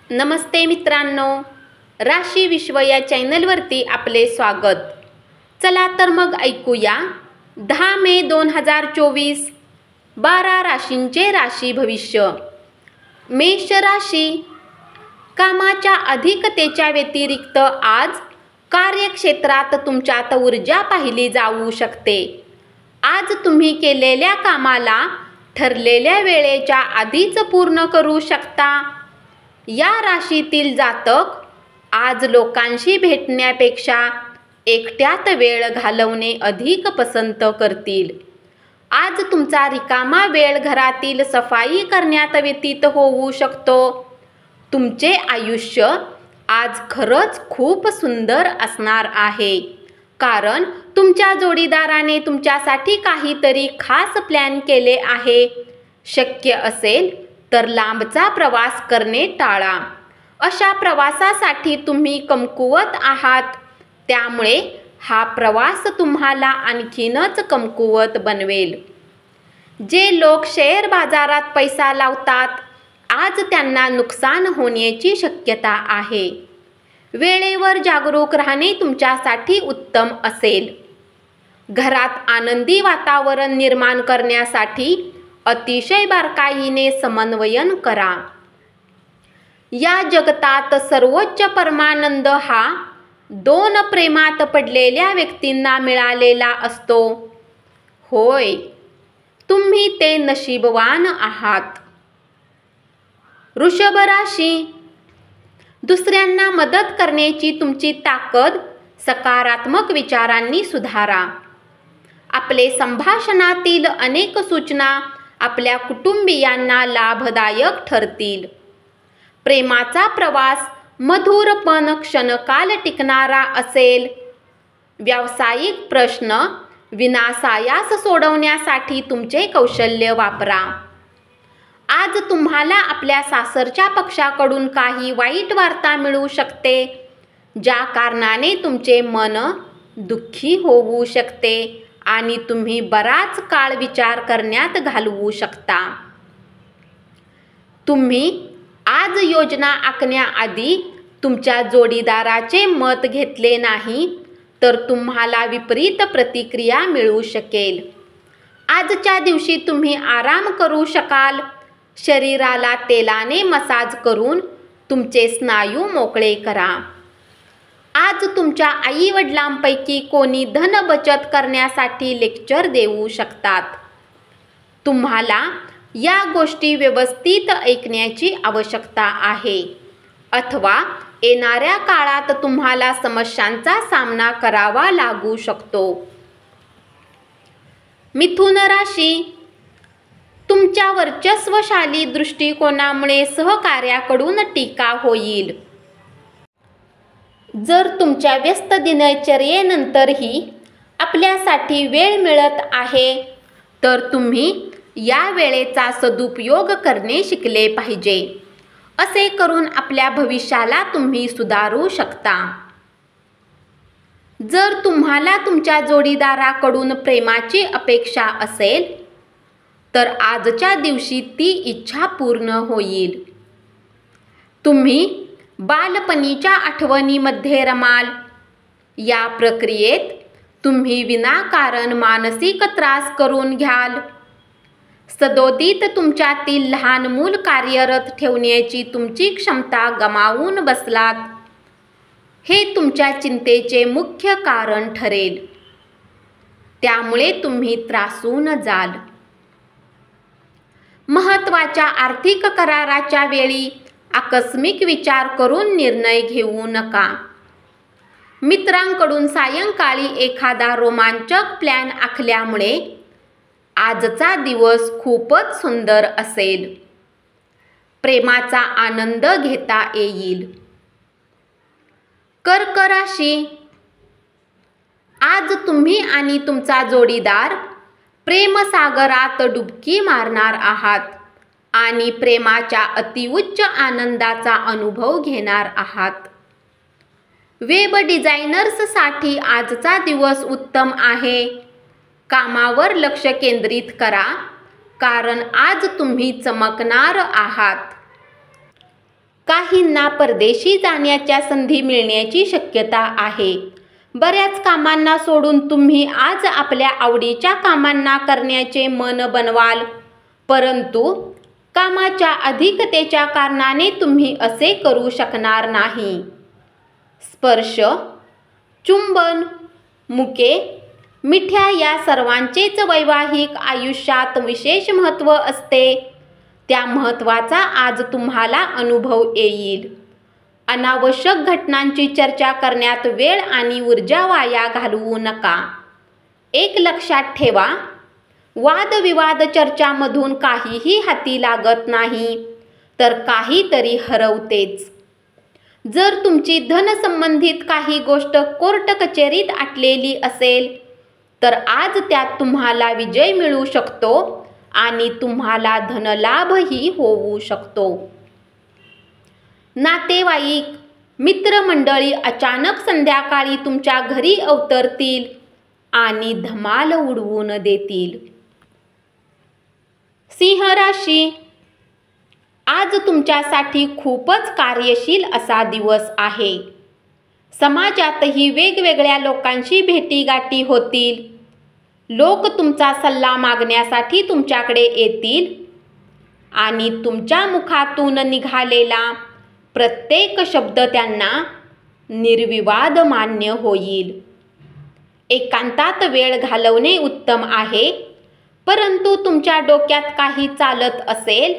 नमस्ते मित्रांनो, राशी विश्व या चॅनलवरती आपले स्वागत। चला तर मग ऐकूया 10 मे 2024 12 राशींचे राशी भविष्य। मेष राशी, कामाच्या अधिकतेच्या व्यतिरिक्त आज कार्यक्षेत्रात तुमच्यात ऊर्जा पाहिली जाऊ शकते। आज तुम्ही केलेल्या कामाला ठरलेल्या वेळेच्या आधीच पूर्ण करू शकता। या राशीतील जातक आज लोकांशी भेटण्यापेक्षा एकट्यात वेळ घालवणे अधिक पसंत करतील। आज तुमचा रिकामा वेळ घरातील सफाई करण्यात व्यतीत होऊ शकतो। तुमचे आयुष्य आज खरंच खूप सुंदर असणार आहे, कारण तुमच्या जोडीदाराने तुमच्यासाठी काहीतरी खास प्लॅन केले आहे। शक्य असेल तर लांबचा प्रवास करणे टाळा। अशा प्रवासासाठी तुम्ही कमकुवत आहात, त्यामुळे हा प्रवास तुम्हाला आणखीनच कमकुवत बनवेल। जे लोक शेअर बाजारात पैसा लावतात, आज त्यांना नुकसान होण्याची शक्यता आहे। वेळेवर जागरूक राहणे तुमच्यासाठी उत्तम असेल। घरात आनंदी वातावरण निर्माण करण्यासाठी अतिशय बारकाईने समन्वयन करा। या जगतात सर्वोच्च परमानंद हा दोन प्रेमात पडलेल्या व्यक्तींना मिळालेला असतो। होय, तुम्ही ते नशीबवान आहात। वृषभ राशी, दुसऱ्यांना मदत करण्याची तुमची ताकद सकारात्मक विचारांनी सुधारा। आपले संभाषणातील अनेक सूचना आपल्या कुटुंबियांना लाभदायक ठरतील। प्रेमाचा प्रवास मधुर पण क्षणकाल टिकणारा असेल। व्यावसायिक प्रश्न विनासायास सोडवण्यासाठी तुमचे कौशल्य वापरा। आज तुम्हाला आपल्या सासरच्या पक्षाकडून काही वाईट वार्ता मिळू शकते, ज्या कारणाने तुमचे मन दुःखी होऊ शकते आणि तुम्ही बराच काळ विचार करण्यात घालवू शकता। तुम्ही आज योजना आखण्याआधी तुमच्या जोडीदाराचे मत घेतले नाही तर तुम्हाला विपरीत प्रतिक्रिया मिळू शकेल। आजच्या दिवशी तुम्ही आराम करू शकाल। शरीराला तेलाने मसाज करून तुमचे स्नायू मोकळे करा। आज तुमच्या आई-वडिलांपैकी कोणी धन बचत करण्यासाठी लेक्चर देऊ शकतात। तुम्हाला या गोष्टी व्यवस्थित ऐकण्याची आवश्यकता आहे, अथवा येणाऱ्या काळात तुम्हाला समस्यांचा सामना करावा लागू शकतो। मिथुन राशी, तुमच्या वर्चस्वशाली दृष्टिकोनामुळे सहकार्याकडून टीका होईल। जर तुमच्या व्यस्त दिनचर्येनंतरही आपल्यासाठी वेळ मिळत आहे, तर तुम्ही या वेळेचा सदुपयोग करणे शिकले पाहिजे। असे करून आपल्या भविष्याला तुम्ही सुधारू शकता। जर तुम्हाला तुमच्या जोडीदाराकडून प्रेमाची अपेक्षा असेल, तर आजच्या दिवशी ती इच्छा पूर्ण होईल। तुम्ही बालपणीच्या आठवणींमध्ये रमाल। या प्रक्रियेत तुम्ही विनाकारण मानसिक त्रास करून घ्याल। सदोदित तुमच्यातील लहान मूल कार्यरत ठेवण्याची तुमची क्षमता गमावून बसलात, हे तुमच्या चिंतेचे मुख्य कारण ठरेल। त्यामुळे तुम्ही त्रासून जाल। महत्त्वाच्या आर्थिक कराराच्या वेळी आकस्मिक विचार करून निर्णय घेऊ नका। मित्रांकडून सायंकाळी एखादा रोमांचक प्लॅन आखल्यामुळे आजचा दिवस खूपच सुंदर असेल। प्रेमाचा आनंद घेता येईल। कर्क राशी, आज तुम्ही आणि तुमचा जोडीदार प्रेमसागरात डुबकी मारणार आहात आणि प्रेमाच्या अतिउच्च आनंदाचा अनुभव घेणार आहात। वेब डिझायनर्ससाठी आजचा दिवस उत्तम आहे। कामावर लक्ष केंद्रित करा, कारण आज तुम्ही चमकणार आहात। काहींना परदेशी जाण्याच्या संधी मिळण्याची शक्यता आहे. बऱ्याच कामांना सोडून तुम्ही आज आपल्या आवडीच्या कामांना करण्याचे मन बनवाल, परंतु कामाच्या अधिकतेच्या कारणाने तुम्ही असे करू शकणार नाही. स्पर्श, चुंबन, मुके, मिठ्या या सर्वांचेच वैवाहिक आयुष्यात विशेष महत्त्व असते. त्या महत्त्वाचा आज तुम्हाला अनुभव येईल. अनावश्यक घटनांची चर्चा करण्यात वेळ आणि ऊर्जा वाया घालवू नका. एक लक्षात ठेवा, वादविवाद चर्चामधून काहीही हाती लागत नाही, तर काहीतरी हरवतेच. जर तुमची धनसंबंधित काही गोष्ट कोर्ट कचेरीत अटलेली असेल, तर आज त्यात तुम्हाला विजय मिळू शकतो आणि तुम्हाला धनलाभही होऊ शकतो. नातेवाईक, मित्रमंडळी अचानक संध्याकाळी तुमच्या घरी अवतरतील आणि धमाल उडवून देतील. सिंह राशी, आज तुमच्यासाठी खूपच कार्यशील असा दिवस आहे. समाजातही वेगवेगळ्या लोकांशी भेटीगाठी होतील. लोक तुमचा सल्ला मागण्यासाठी तुमच्याकडे येतील आणि तुमच्या मुखातून निघालेला प्रत्येक शब्द त्यांना निर्विवाद मान्य होईल. एकांतात वेळ घालवणे उत्तम आहे, परंतु तुमच्या डोक्यात काही चालत असेल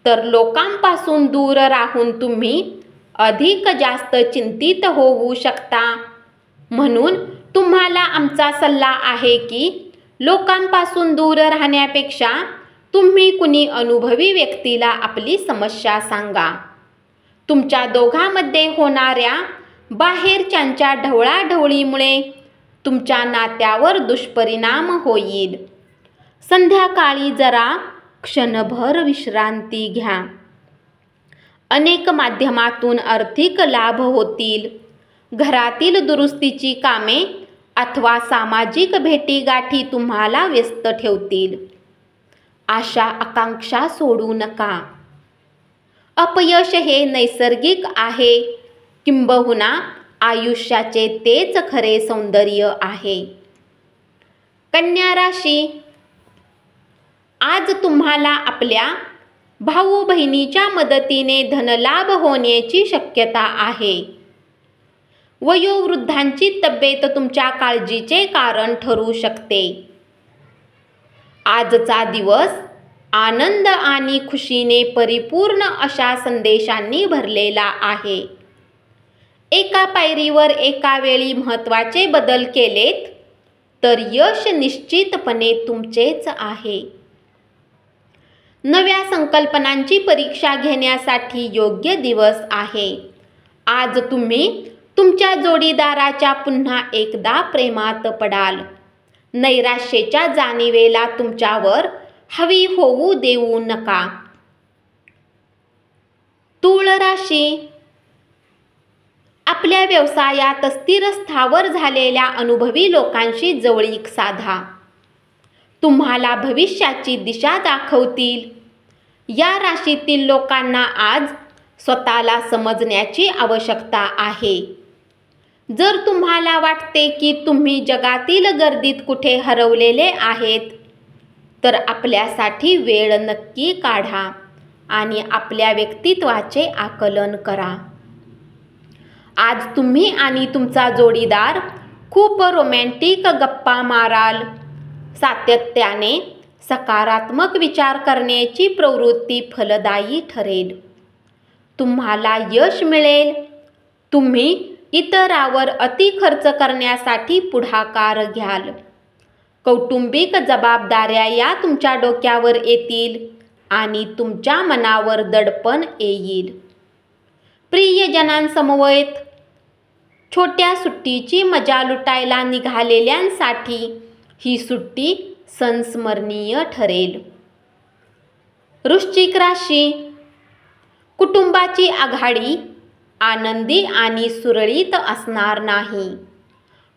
तर लोकांपासून दूर राहून तुम्ही अधिक जास्त चिंतित होऊ शकता. म्हणून तुम्हाला आमचा सल्ला आहे की लोकांपासून दूर राहण्यापेक्षा तुम्ही कुणी अनुभवी व्यक्तीला आपली समस्या सांगा. तुमच्या दोघांमध्ये होणाऱ्या बाहेरच्यांच्या ढवळाढवळीमुळे तुमच्या नात्यावर दुष्परिणाम होईल. संध्याकाळी जरा क्षणभर विश्रांती घ्या. अनेक माध्यमातून आर्थिक लाभ होतील. घरातील दुरुस्तीची कामे अथवा सामाजिक भेटीगाठी तुम्हाला व्यस्त ठेवतील. आशा आकांक्षा सोडू नका. अपयश हे नैसर्गिक आहे, किंबहुना आयुष्याचे तेच खरे सौंदर्य आहे. कन्या राशी, आज तुम्हाला आपल्या भाऊ बहिणीच्या मदतीने धनलाभ होण्याची शक्यता आहे. वयोवृद्धांची तब्येत तुमच्या काळजीचे कारण ठरू शकते. आजचा दिवस आनंद आणि खुशीने परिपूर्ण अशा संदेशांनी भरलेला आहे. एका पायरीवर एका वेळी महत्त्वाचे बदल केलेत तर यश निश्चितपणे तुमचेच आहे. नव्या संकल्पनांची परीक्षा घेण्यासाठी योग्य दिवस आहे. आज तुम्ही तुमच्या जोडीदाराच्या पुन्हा एकदा प्रेमात पडाल. नैराश्याच्या जाणीवेला तुमच्यावर हवी होऊ देऊ नका. तूळ राशी, आपल्या व्यवसायात स्थिर स्थावर झालेल्या अनुभवी लोकांशी जवळीक साधा. तुम्हाला भविष्याची दिशा दाखवतील. या राशीतील लोकांना आज स्वतःला समजण्याची आवश्यकता आहे. जर तुम्हाला वाटते की तुम्ही जगातील गर्दीत कुठे हरवलेले आहेत, तर आपल्यासाठी वेळ नक्की काढा आणि आपल्या व्यक्तित्वाचे आकलन करा. आज तुम्ही आणि तुमचा जोडीदार खूप रोमॅन्टिक गप्पा माराल. सातत्याने सकारात्मक विचार करण्याची प्रवृत्ती फलदायी ठरेल. तुम्हाला यश मिळेल. तुम्ही इतरावर अति खर्च करण्यासाठी पुढाकार घ्याल. कौटुंबिक जबाबदाऱ्या या तुमच्या डोक्यावर येतील आणि तुमच्या मनावर दडपण येईल. प्रियजनांसमवेत छोट्या सुट्टीची मजा लुटायला निघालेल्यांसाठी ही सुट्टी संस्मरणीय ठरेल. वृश्चिक राशी, कुटुंबाची आघाडी आनंदी आणि सुरळीत असणार नाही.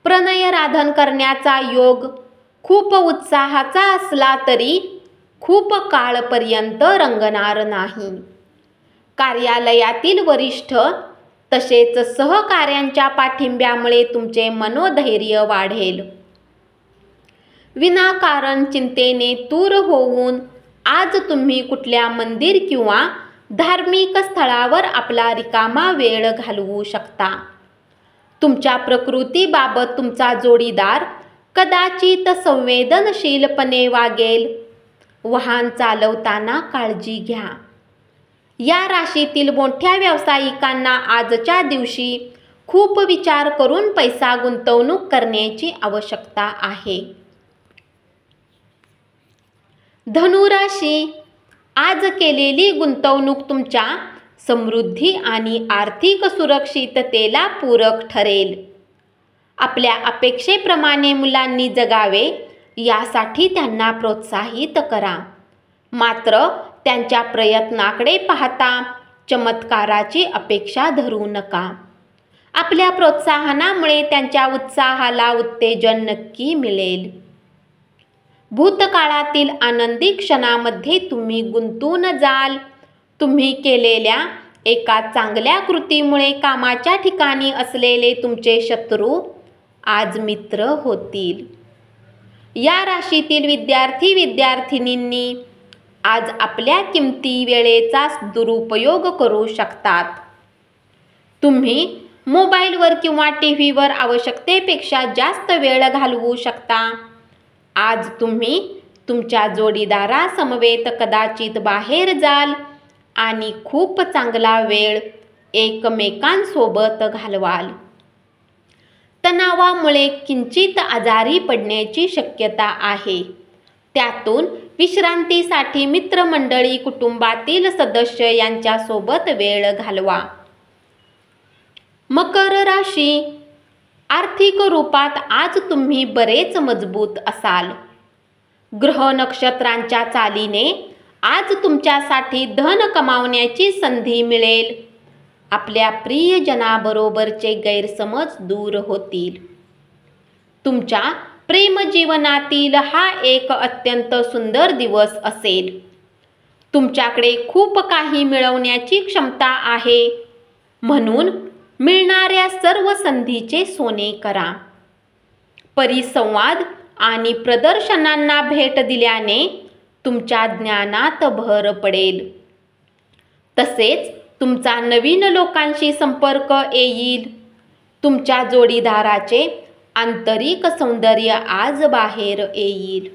प्रणयराधन करण्याचा योग खूप उत्साहाचा असला तरी खूप काळपर्यंत रंगणार नाही. कार्यालयातील वरिष्ठ तसेच सहकाऱ्यांच्या पाठिंब्यामुळे तुमचे मनोधैर्य वाढेल. विनाकारण चिंतेने दूर होऊन आज तुम्ही कुठल्या मंदिर किंवा धार्मिक स्थळावर आपला रिकामा वेळ घालवू शकता. तुमच्या प्रकृतीबाबत तुमचा जोडीदार कदाचित संवेदनशीलपणे वागेल. वाहन चालवताना काळजी घ्या. या राशीतील मोठ्या व्यावसायिकांना आजच्या दिवशी खूप विचार करून पैसा गुंतवणूक करण्याची आवश्यकता आहे. धनुराशी, आज केलेली गुंतवणूक तुमच्या समृद्धी आणि आर्थिक सुरक्षिततेला पूरक ठरेल. आपल्या अपेक्षेप्रमाणे मुलांनी जगावे यासाठी त्यांना प्रोत्साहित करा. मात्र त्यांच्या प्रयत्नाकडे पाहता चमत्काराची अपेक्षा धरू नका. आपल्या प्रोत्साहनामुळे त्यांच्या उत्साहाला उत्तेजन नक्की मिळेल. भूतकाळातील आनंदी क्षणामध्ये तुम्ही गुंतून जाल. तुम्ही केलेल्या एका चांगल्या कृतीमुळे कामाच्या ठिकाणी असलेले तुमचे शत्रू आज मित्र होतील. या राशीतील विद्यार्थी-विद्यार्थिनींनी आज आपल्या किमती वेळेचा दुरुपयोग करू शकतात. तुम्ही मोबाईलवर किंवा टीव्हीवर आवश्यकतेपेक्षा जास्त वेळ घालवू शकता. आज तुम्ही तुमच्या जोडीदारासमवेत कदाचित बाहेर जाल आणि खूप चांगला वेळ एकमेकांसोबत घालवाल. तणावामुळे किंचित आजारी पडण्याची शक्यता आहे. त्यातून विश्रांतीसाठी मित्रमंडळी, कुटुंबातील सदस्य यांच्यासोबत वेळ घालवा. मकर राशी, आर्थिक रूपात आज तुम्ही बरेच मजबूत असाल. ग्रह नक्षत्रांच्या चालीने आज तुमच्यासाठी धन कमावण्याची संधी मिळेल. आपल्या प्रियजनाबरोबरचे गैरसमज दूर होतील. तुमच्या प्रेमजीवनातील हा एक अत्यंत सुंदर दिवस असेल. तुमच्याकडे खूप काही मिळवण्याची क्षमता आहे, म्हणून मिळणाऱ्या सर्व संधीचे सोने करा. परिसंवाद आणि प्रदर्शनांना भेट दिल्याने तुमच्या ज्ञानात भर पडेल. तसेच तुमचा नवीन लोकांशी संपर्क येईल. तुमच्या जोडीदाराचे आंतरिक सौंदर्य आज बाहेर येईल.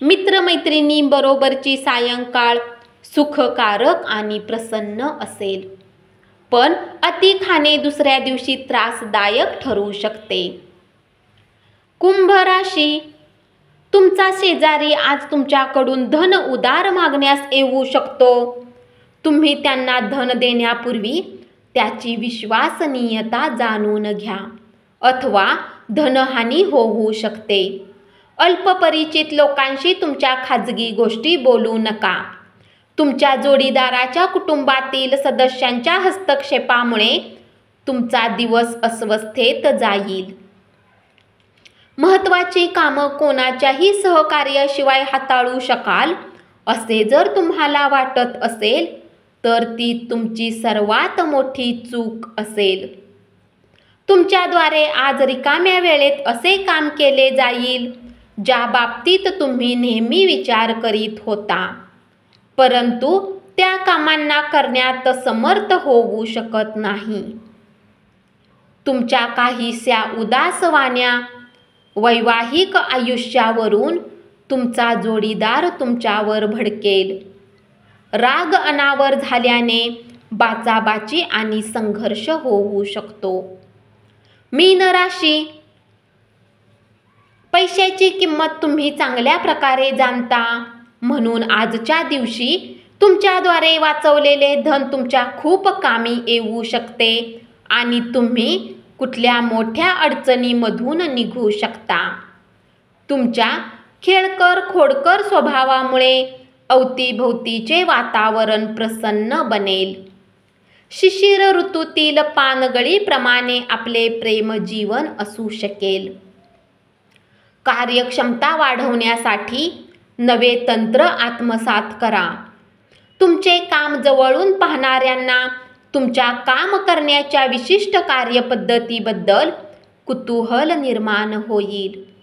मित्रमैत्रिणींबरोबरची सायंकाळ सुखकारक आणि प्रसन्न असेल, पण अति खाणे दुसऱ्या दिवशी त्रासदायक ठरू शकते. कुंभ राशी, तुमचा शेजारी आज तुमच्याकडून धन उधार मागण्यास येऊ शकतो. तुम्ही त्यांना धन देण्यापूर्वी त्याची विश्वसनीयता जाणून घ्या, अथवा धनहानी होऊ शकते. अल्पपरिचित लोकांशी तुमच्या खाजगी गोष्टी बोलू नका. तुमच्या जोडीदाराच्या कुटुंबातील सदस्यांच्या हस्तक्षेपामुळे तुमचा दिवस अस्वस्थेत जाईल. महत्त्वाची कामं कोणाच्याही सहकार्याशिवाय हाताळू शकाल असे जर तुम्हाला वाटत असेल तर ती तुमची सर्वात मोठी चूक असेल. तुमच्याद्वारे आज रिकाम्या वेळेत असे काम केले जाईल ज्या बाबतीत तुम्ही नेहमी विचार करीत होता, परंतु त्या कामांना करण्यात समर्थ होऊ शकत नाही. तुमच्या काहीशा उदासवाण्या वैवाहिक आयुष्यावरून तुमचा जोडीदार तुमच्यावर भडकेल. राग अनावर झाल्याने बाचाबाची आणि संघर्ष होऊ शकतो. मीन राशी, पैशाची किंमत तुम्ही चांगल्या प्रकारे जाणता, म्हणून आजच्या दिवशी तुमच्याद्वारे वाचवलेले धन तुमच्या खूप कामी येऊ शकते आणि तुम्ही कुठल्या मोठ्या अडचणीमधून निघू शकता. तुमच्या खेळकर खोडकर स्वभावामुळे अवतीभोवतीचे वातावरण प्रसन्न बनेल. शिशिर ऋतूतील पानगळीप्रमाणे आपले प्रेमजीवन असू शकेल. कार्यक्षमता वाढवण्यासाठी नवे तंत्र आत्मसात करा. तुमचे काम जवळून पाहणाऱ्यांना तुमच्या काम करण्याच्या विशिष्ट कार्यपद्धतीबद्दल कुतूहल निर्माण होईल.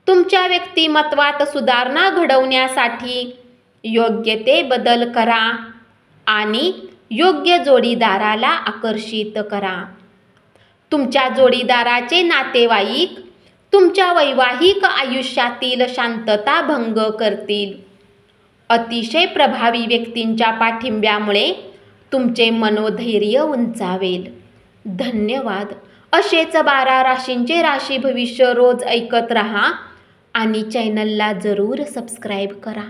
तुमच्या व्यक्तिमत्वात सुधारणा घडवण्यासाठी योग्य ते बदल करा आणि योग्य जोडीदाराला आकर्षित करा. तुमच्या जोडीदाराचे नातेवाईक तुमच्या वैवाहिक आयुष्यातील शांतता भंग करतील. अतिशय प्रभावी व्यक्तींच्या पाठिंब्यामुळे तुमचे मनोधैर्य उंचावेल. धन्यवाद. असेच 12 राशींचे राशी भविष्य रोज ऐकत रहा आणि चॅनलला जरूर सबस्क्राईब करा.